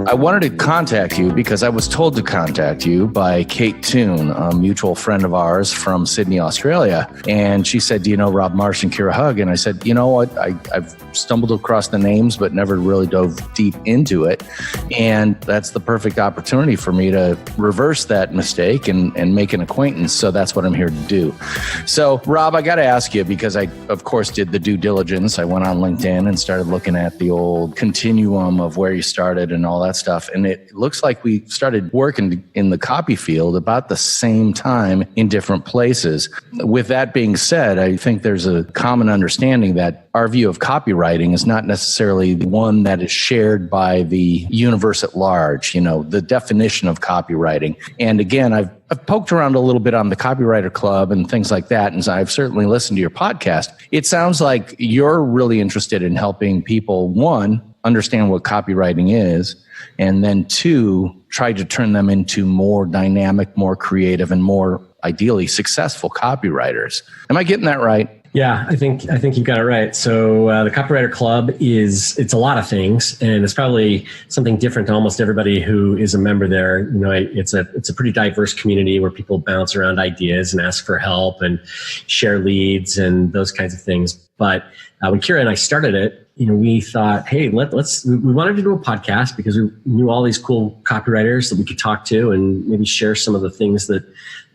I wanted to contact you because I was told to contact you by Kate Toon, a mutual friend of ours from Sydney, Australia. And she said, do you know Rob Marsh and Kira Hug? And I said, you know what? I've stumbled across the names, but never really dove deep into it. And that's the perfect opportunity for me to reverse that mistake and make an acquaintance. So that's what I'm here to do. So Rob, I got to ask you, because I, of course, did the due diligence. I went on LinkedIn and started looking at the old continuum of where you started and all that stuff. And it looks like we started working in the copy field about the same time in different places. With that being said, I think there's a common understanding that our view of copywriting is not necessarily one that is shared by the universe at large, you know, the definition of copywriting. And again, I've poked around a little bit on the Copywriter Club and things like that, and I've certainly listened to your podcast. It sounds like you're really interested in helping people, one, understand what copywriting is, and then two, try to turn them into more dynamic, more creative, and more ideally successful copywriters. Am I getting that right? Yeah, I think you've got it right. So the Copywriter Club it's a lot of things, and it's probably something different to almost everybody who is a member there. You know, it's a pretty diverse community where people bounce around ideas and ask for help and share leads and those kinds of things. But when Kira and I started it, you know, we thought, hey, we wanted to do a podcast because we knew all these cool copywriters that we could talk to and maybe share some of the things that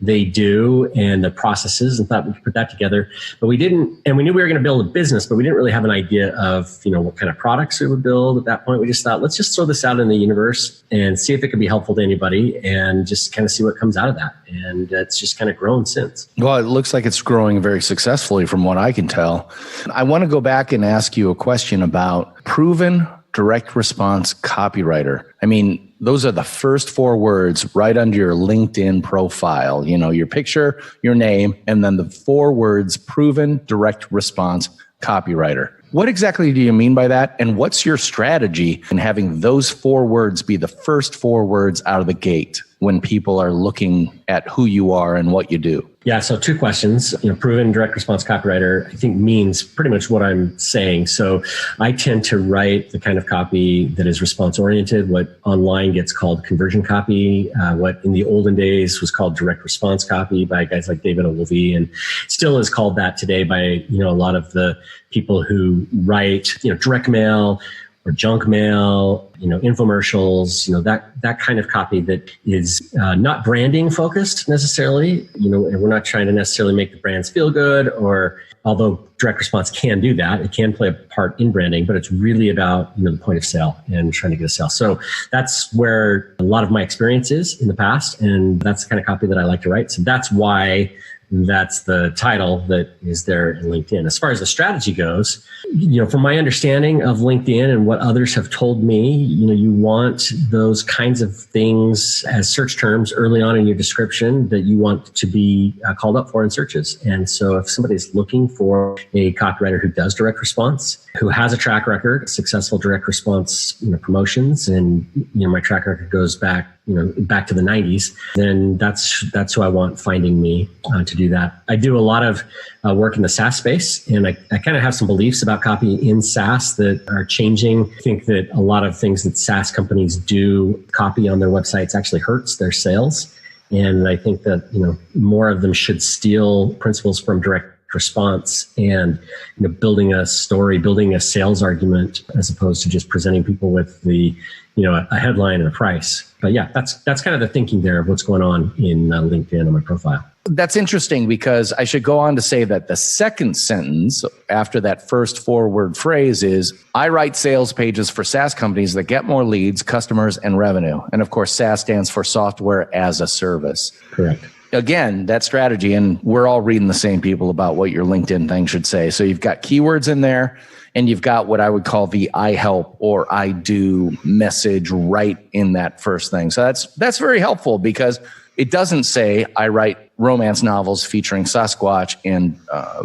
they do and the processes, and thought we could put that together. But we didn't, and we knew we were going to build a business, but we didn't really have an idea of, you know, what kind of products we would build at that point. We just thought, let's just throw this out in the universe and see if it can be helpful to anybody and just kind of see what comes out of that. And it's just kind of grown since. Well, it looks like it's growing very successfully from what I can tell. I want to go back and ask you a question about proven direct response copywriter. I mean, those are the first 4 words right under your LinkedIn profile. You know, your picture, your name, and then the 4 words, proven direct response copywriter. What exactly do you mean by that? And what's your strategy in having those 4 words be the first 4 words out of the gate when people are looking at who you are and what you do? Yeah, so 2 questions. You know, proven direct response copywriter, I think, means pretty much what I'm saying. So I tend to write the kind of copy that is response oriented, what online gets called conversion copy, what in the olden days was called direct response copy by guys like David Ogilvy, and still is called that today by, you know, a lot of the people who write, you know, direct mail or junk mail, you know, infomercials, you know, that kind of copy that is not branding focused necessarily, you know, and we're not trying to necessarily make the brands feel good, or although direct response can do that, it can play a part in branding, but it's really about, you know, the point of sale and trying to get a sale. So that's where a lot of my experience is in the past, and that's the kind of copy that I like to write. So that's why that's the title that is there in LinkedIn. As far as the strategy goes, you know, from my understanding of LinkedIn and what others have told me, you know, you want those kinds of things as search terms early on in your description that you want to be called up for in searches. And so if somebody's looking for a copywriter who does direct response, who has a track record, successful direct response, you know, promotions, and, you know, my track record goes back, you know, back to the 90s, then that's who I want finding me to do that. I do a lot of work in the SaaS space, and I kind of have some beliefs about copy in SaaS that are changing. I think that a lot of things that SaaS companies do, copy on their websites, actually hurts their sales. And I think that, you know, more of them should steal principles from direct response and, you know, building a story, building a sales argument, as opposed to just presenting people with the, you know, a headline and a price. But yeah, that's kind of the thinking there of what's going on in LinkedIn on my profile. That's interesting, because I should go on to say that the second sentence after that first 4-word phrase is, I write sales pages for SaaS companies that get more leads, customers, and revenue. And of course, SaaS stands for software as a service. Correct. Again, that strategy, and we're all reading the same people about what your LinkedIn thing should say. So you've got keywords in there, and you've got what I would call the I help or I do message right in that first thing. So that's very helpful, because it doesn't say I write romance novels featuring Sasquatch and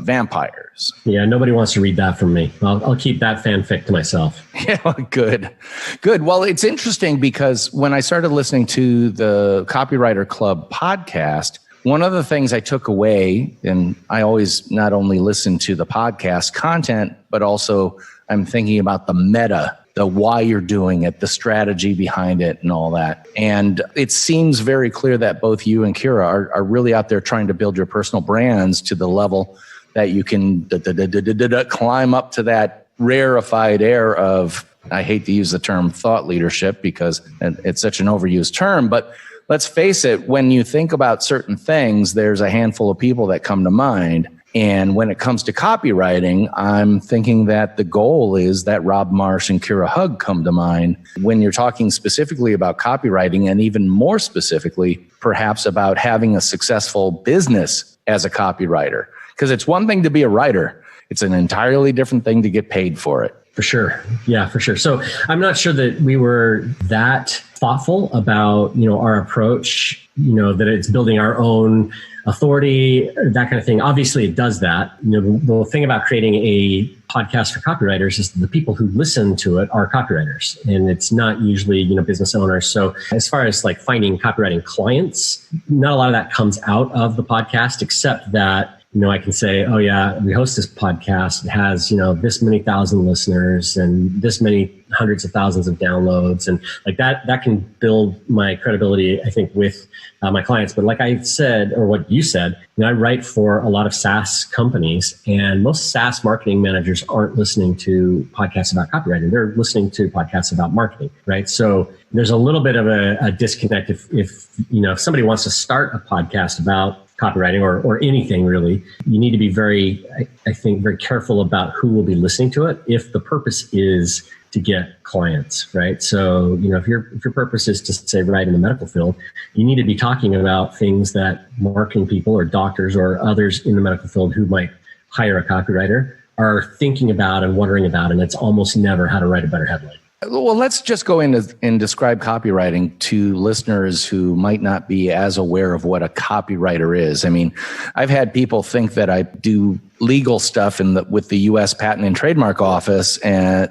vampires. Yeah, nobody wants to read that from me. I'll keep that fanfic to myself. Yeah, good. Well, it's interesting, because when I started listening to the Copywriter Club podcast, one of the things I took away, and I always not only listen to the podcast content, but also I'm thinking about the meta the why you're doing it, the strategy behind it, and all that. And it seems very clear that both you and Kira are really out there trying to build your personal brands to the level that you can climb up to that rarefied air of, I hate to use the term thought leadership because it's such an overused term, but let's face it, when you think about certain things, there's a handful of people that come to mind. And when it comes to copywriting, I'm thinking that the goal is that Rob Marsh and Kira Hug come to mind when you're talking specifically about copywriting, and even more specifically, perhaps about having a successful business as a copywriter. Because it's one thing to be a writer. It's an entirely different thing to get paid for it. For sure. Yeah, for sure. So I'm not sure that we were that thoughtful about, our approach, that it's building our own authority, that kind of thing. Obviously it does that. The thing about creating a podcast for copywriters is the people who listen to it are copywriters, and it's not usually, business owners. So as far as like finding copywriting clients, not a lot of that comes out of the podcast, except that I can say, oh yeah, we host this podcast. It has, this many thousand listeners and this many hundreds of thousands of downloads. And like that can build my credibility, I think, with my clients. But like I said, or what you said, I write for a lot of SaaS companies, and most SaaS marketing managers aren't listening to podcasts about copywriting. They're listening to podcasts about marketing, right? So there's a little bit of a disconnect if somebody wants to start a podcast about copywriting or anything really, you need to be very careful about who will be listening to it if the purpose is to get clients, right? So, if your purpose is to say write in the medical field, you need to be talking about things that marketing people or doctors or others in the medical field who might hire a copywriter are thinking about and wondering about, and it's almost never how to write a better headline. Well, let's just go in and describe copywriting to listeners who might not be as aware of what a copywriter is. I mean, I've had people think that I do legal stuff with the U.S. Patent and Trademark Office,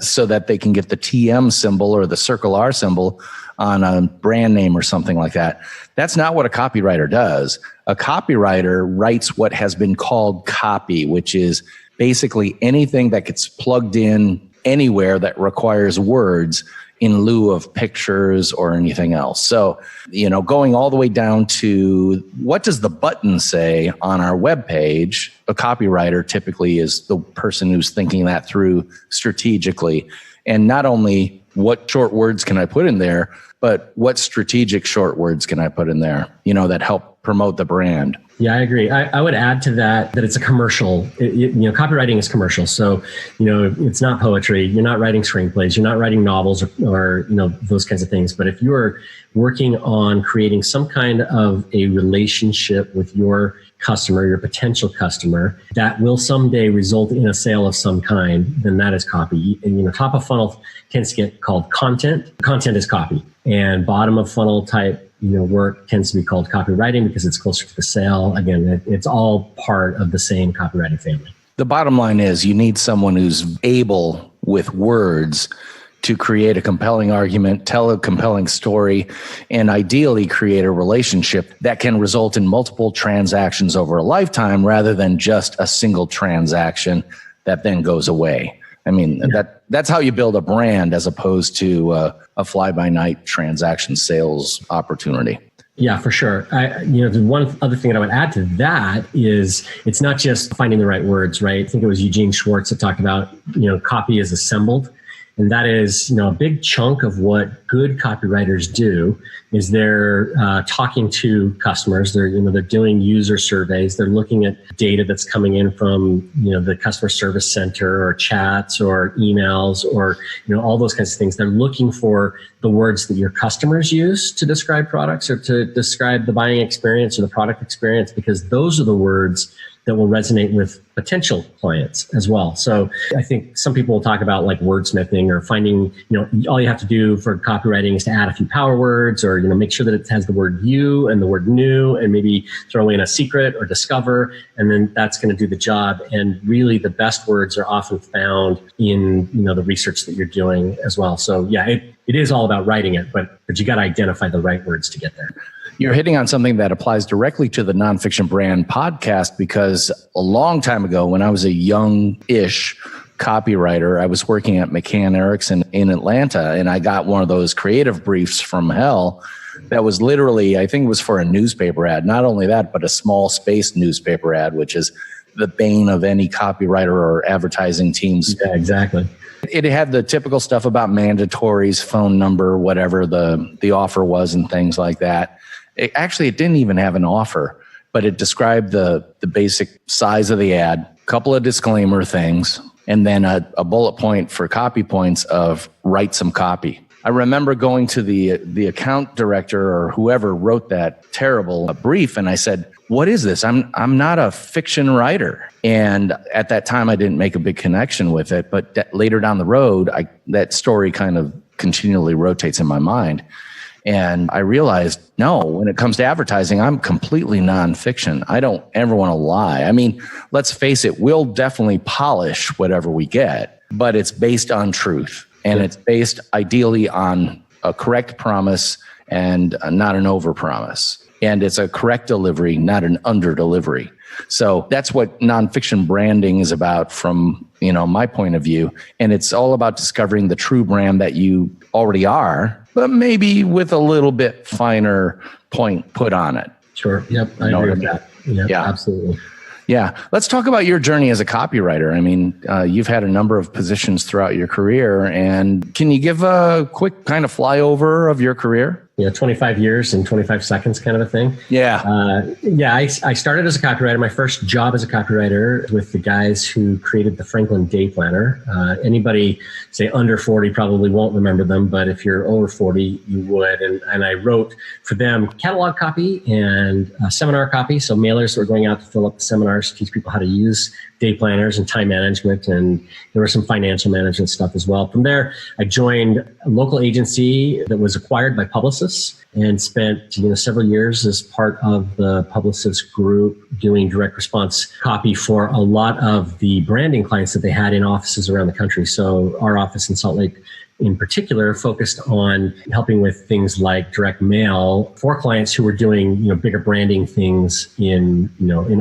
so that they can get the TM symbol or the circle R symbol on a brand name or something like that. That's not what a copywriter does. A copywriter writes what has been called copy, which is basically anything that gets plugged in anywhere that requires words in lieu of pictures or anything else. So, going all the way down to what does the button say on our webpage, a copywriter typically is the person who's thinking that through strategically. And not only what short words can I put in there, but what strategic short words can I put in there, that help promote the brand. Yeah, I agree. I would add to that it's a commercial. Copywriting is commercial. So, it's not poetry. You're not writing screenplays. You're not writing novels or those kinds of things. But if you are working on creating some kind of a relationship with your customer, your potential customer, that will someday result in a sale of some kind, then that is copy. And, top of funnel tends to get called content. Content is copy. And bottom of funnel type work tends to be called copywriting because it's closer to the sale. Again, it's all part of the same copywriting family. The bottom line is you need someone who's able with words to create a compelling argument, tell a compelling story, and ideally create a relationship that can result in multiple transactions over a lifetime rather than just a single transaction that then goes away. I mean, that's how you build a brand as opposed to a fly-by-night transaction sales opportunity. Yeah, for sure. The one other thing that I would add to that is it's not just finding the right words, right? I think it was Eugene Schwartz that talked about, copy is assembled. And that is, a big chunk of what good copywriters do is they're talking to customers. They're doing user surveys. They're looking at data that's coming in from, the customer service center or chats or emails or, all those kinds of things. They're looking for the words that your customers use to describe products or to describe the buying experience or the product experience, because those are the words that will resonate with potential clients as well. So I think some people will talk about like wordsmithing or finding, all you have to do for copywriting is to add a few power words or, make sure that it has the word you and the word new and maybe throw in a secret or discover, and then that's going to do the job. And really the best words are often found in, the research that you're doing as well. So yeah, it is all about writing it, but you got to identify the right words to get there. You're hitting on something that applies directly to the Nonfiction Brand podcast, because a long time ago when I was a young-ish copywriter. I was working at McCann Erickson in Atlanta, and I got one of those creative briefs from hell that was literally, I think it was for a newspaper ad. Not only that, but a small space newspaper ad, which is the bane of any copywriter or advertising teams. Yeah, exactly. It had the typical stuff about mandatories, phone number, whatever the offer was and things like that. It didn't even have an offer, but it described the basic size of the ad, a couple of disclaimer things, and then a bullet point for copy points of write some copy. I remember going to the account director or whoever wrote that terrible brief, and I said, "What is this? I'm not a fiction writer." And at that time, I didn't make a big connection with it. But later down the road, that story kind of continually rotates in my mind. And I realized, no, when it comes to advertising, I'm completely nonfiction. I don't ever want to lie. I mean, let's face it, we'll definitely polish whatever we get, but it's based on truth. And it's based ideally on a correct promise and not an overpromise. And it's a correct delivery, not an under delivery. So that's what nonfiction branding is about from, my point of view. And it's all about discovering the true brand that you already are, but maybe with a little bit finer point put on it. Sure. Yep. I agree with that. Yeah, absolutely. Yeah. Let's talk about your journey as a copywriter. I mean, you've had a number of positions throughout your career. And can you give a quick kind of flyover of your career? 25 years in 25 seconds kind of a thing. Yeah. I started as a copywriter. My first job as a copywriter with the guys who created the Franklin Day Planner. Anybody, say, under 40 probably won't remember them, but if you're over 40, you would. And I wrote for them catalog copy and seminar copy. So mailers that were going out to fill up the seminars, teach people how to use day planners and time management. And there was some financial management stuff as well. From there, I joined a local agency that was acquired by Publicis and spent several years as part of the Publicis group doing direct response copy for a lot of the branding clients that they had in offices around the country. So our office in Salt Lake in particular focused on helping with things like direct mail for clients who were doing bigger branding things in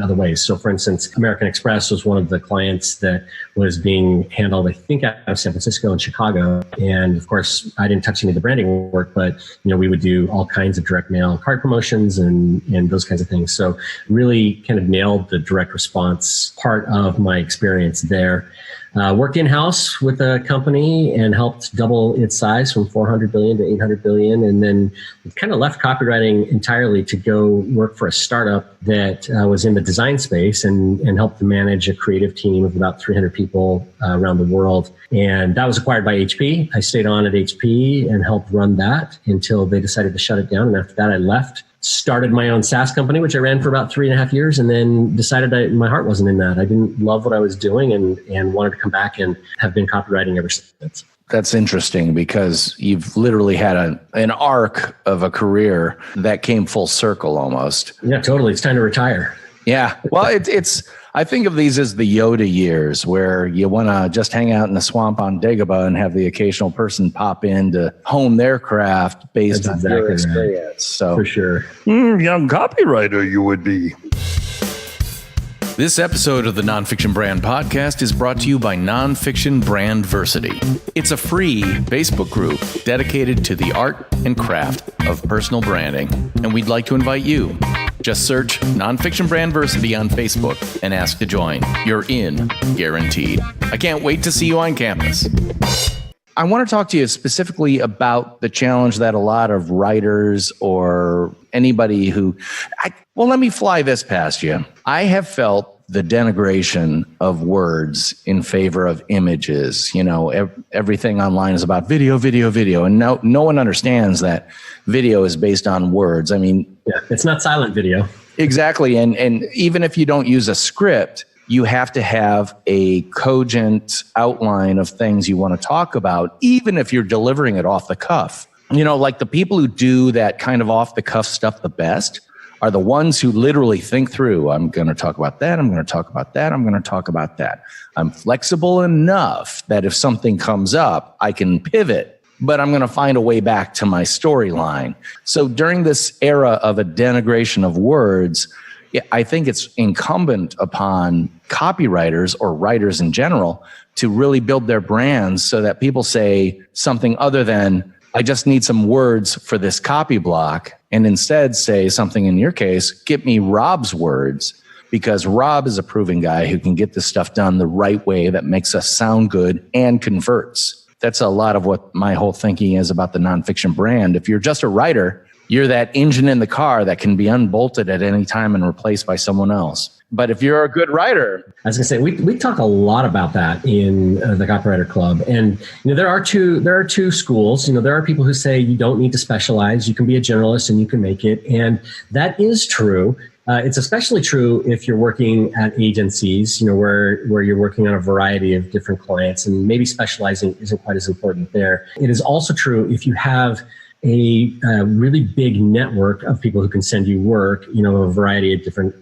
other ways. So for instance, American Express was one of the clients that was being handled, I think, out of San Francisco and Chicago. And of course, I didn't touch any of the branding work, but we would do all kinds of direct mail card promotions and those kinds of things. So really kind of nailed the direct response part of my experience there. Worked in-house with a company and helped double its size from 400 billion to 800 billion. And then kind of left copywriting entirely to go work for a startup that was in the design space and helped to manage a creative team of about 300 people around the world. And that was acquired by HP. I stayed on at HP and helped run that until they decided to shut it down. And after that, I left. Started my own SaaS company, which I ran for about 3.5 years, and then decided my heart wasn't in that. I didn't love what I was doing and wanted to come back and have been copywriting ever since. That's interesting because you've literally had an arc of a career that came full circle almost. Yeah, totally. It's time to retire. Yeah. Well, it's I think of these as the Yoda years where you want to just hang out in the swamp on Dagobah and have the occasional person pop in to hone their craft based on their experience. Right. So for sure. Young copywriter you would be. This episode of the Nonfiction Brand Podcast is brought to you by Nonfiction Brandversity. It's a free Facebook group dedicated to the art and craft of personal branding, and we'd like to invite you. Just search Nonfiction Brandversity on Facebook and ask to join. You're in, guaranteed. I can't wait to see you on campus. I want to talk to you specifically about the challenge that a lot of writers or anybody who... let me fly this past you. I have felt the denigration of words in favor of images. Everything online is about video, and no one understands that video is based on words. I mean... Yeah, it's not silent video. Exactly. And even if you don't use a script, you have to have a cogent outline of things you want to talk about, even if you're delivering it off the cuff. Like the people who do that kind of off the cuff stuff the best are the ones who literally think through, I'm going to talk about that, I'm going to talk about that, I'm going to talk about that. I'm flexible enough that if something comes up, I can pivot, but I'm going to find a way back to my storyline. So during this era of a denigration of words, Yeah, I think it's incumbent upon copywriters or writers in general to really build their brands so that people say something other than, I just need some words for this copy block, and instead say something in your case, get me Rob's words, because Rob is a proven guy who can get this stuff done the right way that makes us sound good and converts. That's a lot of what my whole thinking is about the nonfiction brand. If you're just a writer, you're that engine in the car that can be unbolted at any time and replaced by someone else. But if you're a good writer, I was going to say, we talk a lot about that in the Copywriter Club. And there are two schools. There are people who say you don't need to specialize. You can be a generalist and you can make it. And that is true. It's especially true if you're working at agencies, where you're working on a variety of different clients, and maybe specializing isn't quite as important there. It is also true if you have a really big network of people who can send you work, a variety of different,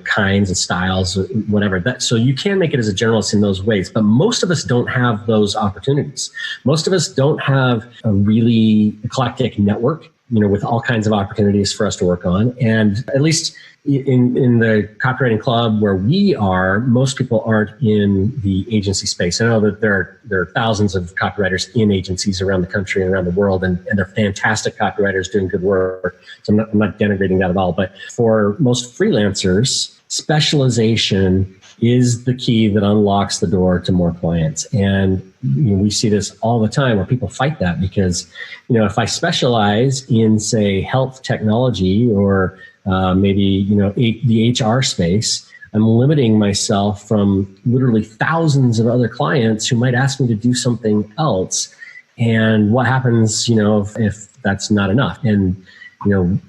kinds and styles, whatever. So you can make it as a generalist in those ways, but most of us don't have those opportunities. Most of us don't have a really eclectic network, with all kinds of opportunities for us to work on. And at least in the copywriting club where we are, most people aren't in the agency space. I know that there are thousands of copywriters in agencies around the country and around the world, and they're fantastic copywriters doing good work. So I'm not denigrating that at all. But for most freelancers, specialization is the key that unlocks the door to more clients. And we see this all the time where people fight that because, if I specialize in, say, health technology or maybe, the HR space, I'm limiting myself from literally thousands of other clients who might ask me to do something else. And what happens, if that's not enough? And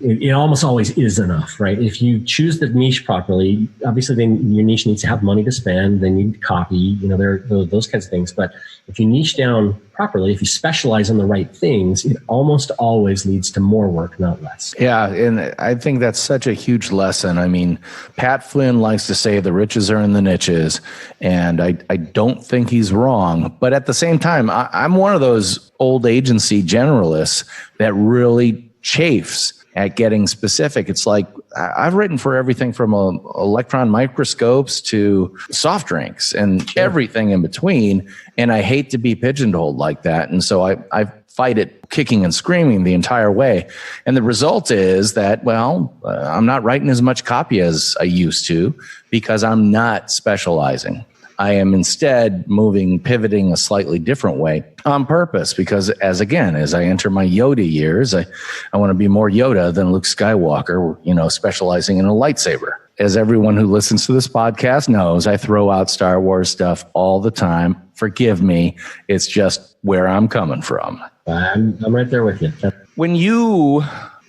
it almost always is enough, right? If you choose the niche properly, obviously then your niche needs to have money to spend. They need copy, there are those kinds of things. But if you niche down properly, if you specialize on the right things, it almost always leads to more work, not less. Yeah, and I think that's such a huge lesson. I mean, Pat Flynn likes to say the riches are in the niches, and I don't think he's wrong. But at the same time, I'm one of those old agency generalists that really chafes at getting specific. It's like I've written for everything from electron microscopes to soft drinks and everything in between. And I hate to be pigeonholed like that. And so I fight it kicking and screaming the entire way. And the result is that, I'm not writing as much copy as I used to because I'm not specializing. I am instead pivoting a slightly different way on purpose because as I enter my Yoda years, I want to be more Yoda than Luke Skywalker, specializing in a lightsaber. As everyone who listens to this podcast knows, I throw out Star Wars stuff all the time. Forgive me. It's just where I'm coming from. I'm right there with you. When you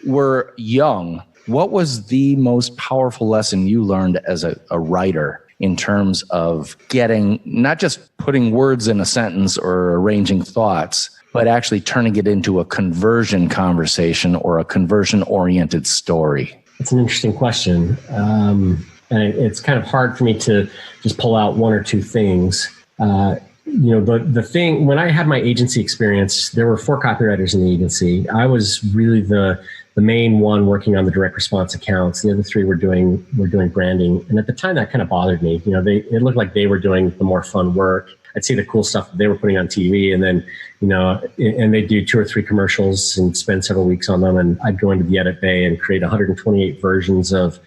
were young, what was the most powerful lesson you learned as a writer in terms of getting, not just putting words in a sentence or arranging thoughts, but actually turning it into a conversion conversation or a conversion-oriented story? That's an interesting question. And it's kind of hard for me to just pull out one or two things. The thing, when I had my agency experience, there were 4 copywriters in the agency. I was really the main one working on the direct response accounts. The other 3 were doing branding. And at the time, that kind of bothered me. It looked like they were doing the more fun work. I'd see the cool stuff that they were putting on TV, and then, and they'd do 2 or 3 commercials and spend several weeks on them. And I'd go into the edit bay and create 128 versions of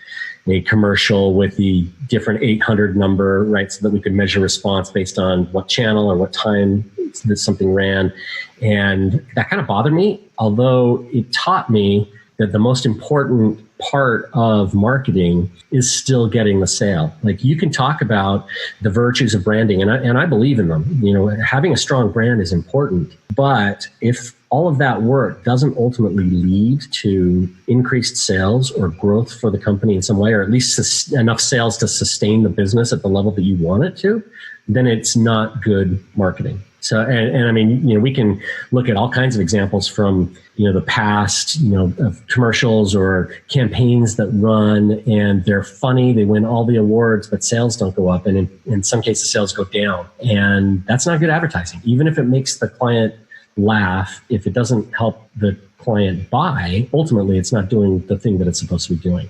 a commercial with the different 800 number, right? So that we could measure response based on what channel or what time that something ran. And that kind of bothered me, although it taught me that the most important part of marketing is still getting the sale. Like, you can talk about the virtues of branding, and I believe in them. Having a strong brand is important, but if all of that work doesn't ultimately lead to increased sales or growth for the company in some way, or at least enough sales to sustain the business at the level that you want it to, then it's not good marketing. So, and I mean, we can look at all kinds of examples from, the past, of commercials or campaigns that run, and they're funny, they win all the awards, but sales don't go up. And in some cases, sales go down. And that's not good advertising. Even if it makes the client laugh, if it doesn't help the client buy, ultimately, it's not doing the thing that it's supposed to be doing.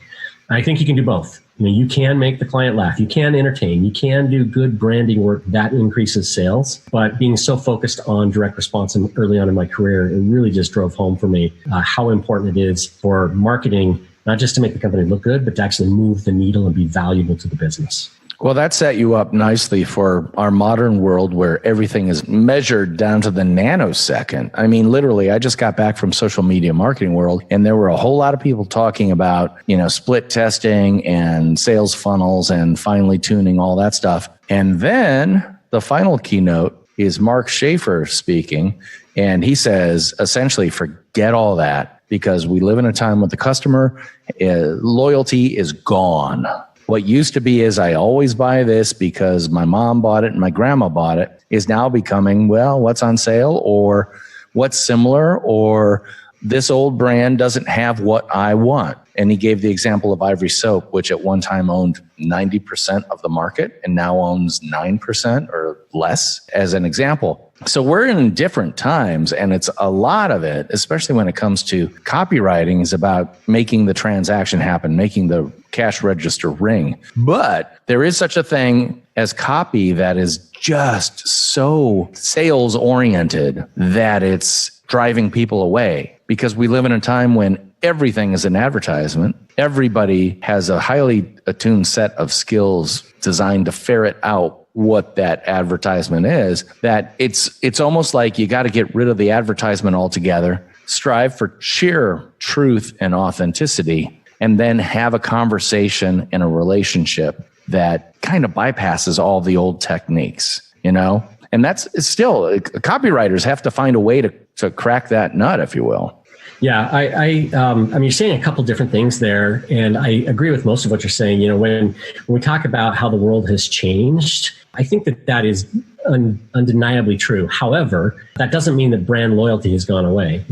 I think you can do both. You can make the client laugh. You can entertain. You can do good branding work that increases sales. But being so focused on direct response early on in my career, it really just drove home for me how important it is for marketing, not just to make the company look good, but to actually move the needle and be valuable to the business. Well, that set you up nicely for our modern world where everything is measured down to the nanosecond. I mean, literally, I just got back from social media marketing world, and there were a whole lot of people talking about, split testing and sales funnels and finely tuning, all that stuff. And then the final keynote is Mark Schaefer speaking, and he says, essentially, forget all that because we live in a time with the customer, loyalty is gone. What used to be is I always buy this because my mom bought it and my grandma bought it is now becoming, well, what's on sale or what's similar or this old brand doesn't have what I want. And he gave the example of Ivory Soap, which at one time owned 90% of the market and now owns 9% or less as an example. So we're in different times, and it's a lot of it, especially when it comes to copywriting, is about making the transaction happen, making the cash register ring. But there is such a thing as copy that is just so sales oriented that it's driving people away, because we live in a time when everything is an advertisement. Everybody has a highly attuned set of skills designed to ferret out what that advertisement is, that it's almost like you got to get rid of the advertisement altogether, strive for sheer truth and authenticity, and then have a conversation and a relationship that kind of bypasses all the old techniques, And that's still, copywriters have to find a way to crack that nut, if you will. Yeah, I mean, you're saying a couple different things there, and I agree with most of what you're saying. When we talk about how the world has changed, I think that is undeniably true. However, that doesn't mean that brand loyalty has gone away.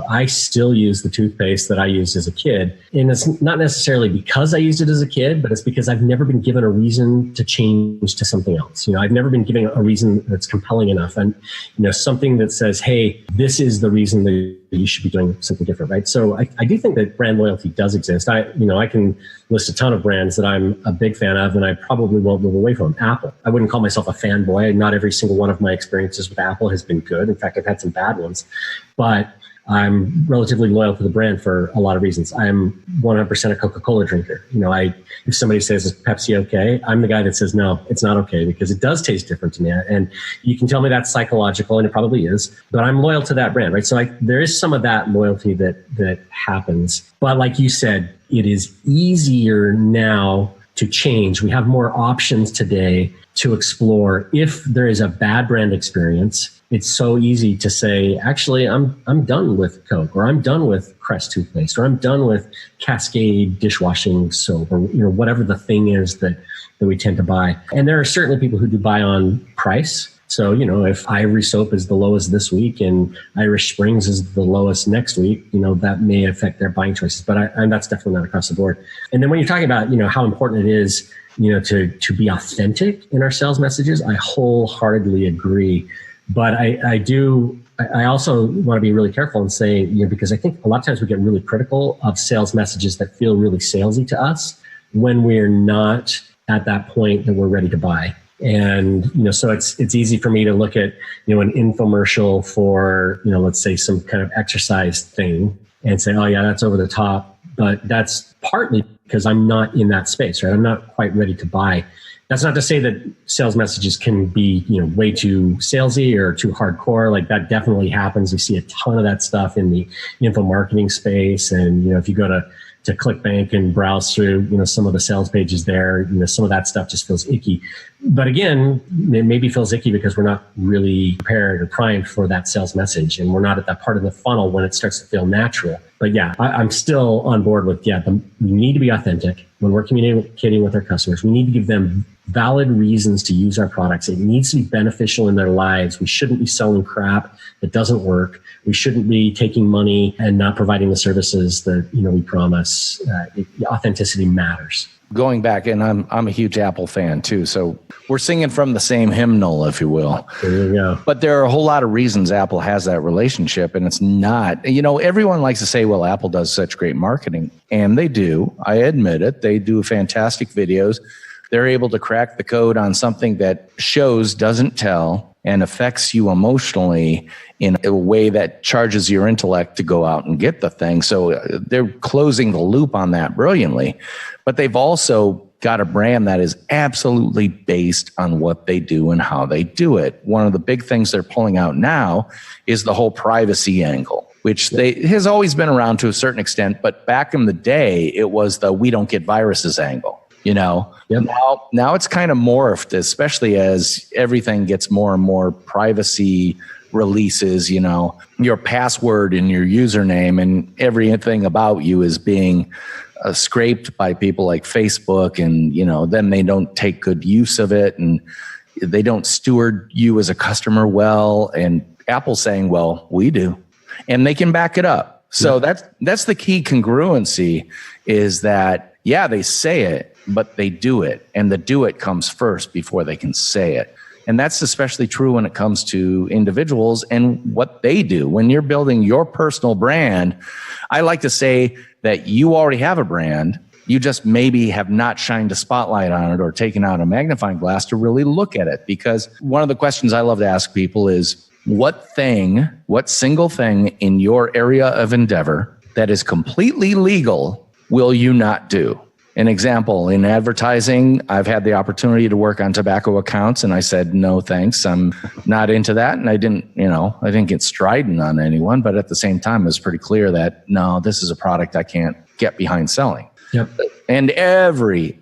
I still use the toothpaste that I used as a kid. And it's not necessarily because I used it as a kid, but it's because I've never been given a reason to change to something else. I've never been given a reason that's compelling enough. And, something that says, hey, this is the reason that you should be doing something different, right? So I do think that brand loyalty does exist. I can list a ton of brands that I'm a big fan of, and I probably won't move away from. Apple. I wouldn't call myself a fanboy. Not every single one of my experiences with Apple has been good. In fact, I've had some bad ones, but I'm relatively loyal to the brand for a lot of reasons. I'm 100% a Coca-Cola drinker. If somebody says, is Pepsi okay? I'm the guy that says, no, it's not okay, because it does taste different to me. And you can tell me that's psychological, and it probably is, but I'm loyal to that brand, right? So there is some of that loyalty that happens. But like you said, it is easier now to change. We have more options today to explore. If there is a bad brand experience, it's so easy to say, actually, I'm done with Coke, or I'm done with Crest toothpaste, or I'm done with Cascade dishwashing soap, or whatever the thing is that we tend to buy. And there are certainly people who do buy on price. So, if Ivory Soap is the lowest this week and Irish Springs is the lowest next week, that may affect their buying choices. But that's definitely not across the board. And then when you're talking about, how important it is, to be authentic in our sales messages, I wholeheartedly agree. But I also want to be really careful and say, because I think a lot of times we get really critical of sales messages that feel really salesy to us when we're not at that point that we're ready to buy. And, so it's easy for me to look at, an infomercial for, let's say some kind of exercise thing and say, oh yeah, that's over the top. But that's partly because I'm not in that space, right? I'm not quite ready to buy. That's not to say that sales messages can be, way too salesy or too hardcore. Like that definitely happens. We see a ton of that stuff in the info marketing space. And, if you go to ClickBank and browse through, some of the sales pages there, some of that stuff just feels icky. But again, it maybe feels icky because we're not really prepared or primed for that sales message. And we're not at that part of the funnel when it starts to feel natural. But yeah, I'm still on board with, we need to be authentic when we're communicating with our customers. We need to give them valid reasons to use our products. It needs to be beneficial in their lives. We shouldn't be selling crap that doesn't work. We shouldn't be taking money and not providing the services that we promise. Authenticity matters. Going back, and I'm a huge Apple fan too, so we're singing from the same hymnal, if you will. There you go. But there are a whole lot of reasons Apple has that relationship, and it's not, everyone likes to say, well, Apple does such great marketing, and they do. I admit it. They do fantastic videos. They're able to crack the code on something that shows, doesn't tell, and affects you emotionally in a way that charges your intellect to go out and get the thing. So they're closing the loop on that brilliantly. But they've also got a brand that is absolutely based on what they do and how they do it. One of the big things they're pulling out now is the whole privacy angle, which has always been around to a certain extent. But back in the day, it was the we don't get viruses angle. Yep. Now it's kind of morphed, especially as everything gets more and more privacy releases, your password and your username and everything about you is being scraped by people like Facebook, and then they don't take good use of it, and they don't steward you as a customer well. And Apple's saying, well, we do, and they can back it up. So that's the key congruency, is that they say it, but they do it, and the do it comes first before they can say it. And that's especially true when it comes to individuals and what they do. When you're building your personal brand, I like to say that you already have a brand. You just maybe have not shined a spotlight on it or taken out a magnifying glass to really look at it. Because one of the questions I love to ask people is, what single thing in your area of endeavor that is completely legal will you not do? An example, in advertising, I've had the opportunity to work on tobacco accounts, and I said, no, thanks. I'm not into that. And I didn't get strident on anyone, but at the same time, it was pretty clear that, no, this is a product I can't get behind selling. Yep. And every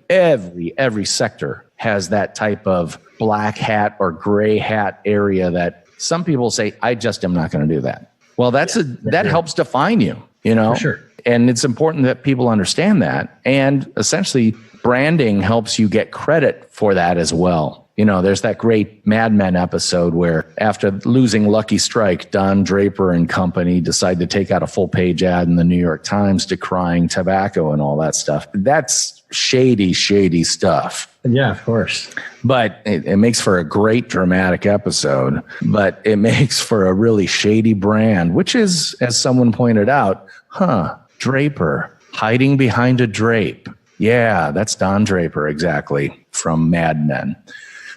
sector has that type of black hat or gray hat area that some people say, I just am not going to do that. Well, that helps define you, For sure. And it's important that people understand that. And essentially, branding helps you get credit for that as well. There's that great Mad Men episode where after losing Lucky Strike, Don Draper and company decide to take out a full page ad in the New York Times decrying tobacco and all that stuff. That's shady stuff. Yeah, of course. But it makes for a great dramatic episode, but it makes for a really shady brand, which is, as someone pointed out, Draper, hiding behind a drape. Yeah, that's Don Draper, exactly, from Mad Men.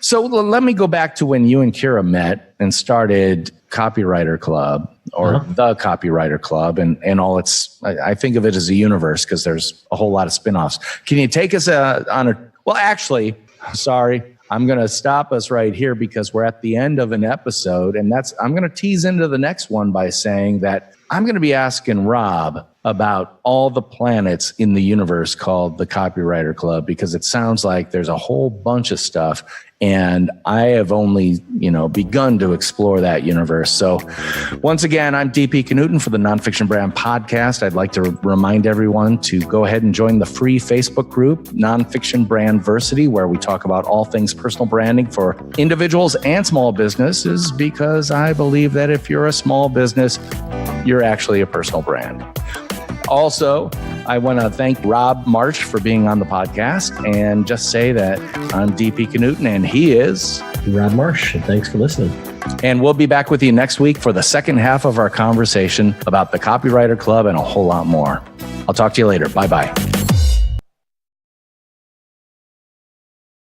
So let me go back to when you and Kira met and started Copywriter Club, or the Copywriter Club, and all its, I think of it as a universe because there's a whole lot of spinoffs. Can you take us I'm going to stop us right here because we're at the end of an episode, and I'm going to tease into the next one by saying that I'm going to be asking Rob about all the planets in the universe called the Copywriter Club, because it sounds like there's a whole bunch of stuff, and I have only, begun to explore that universe. So once again, I'm DP Knudten for the Nonfiction Brand podcast. I'd like to remind everyone to go ahead and join the free Facebook group, Nonfiction Brandversity, where we talk about all things personal branding for individuals and small businesses, because I believe that if you're a small business, you're actually a personal brand. Also, I want to thank Rob Marsh for being on the podcast, and just say that I'm DP Knudten and he is Rob Marsh. Thanks for listening. And we'll be back with you next week for the second half of our conversation about the Copywriter Club and a whole lot more. I'll talk to you later. Bye-bye.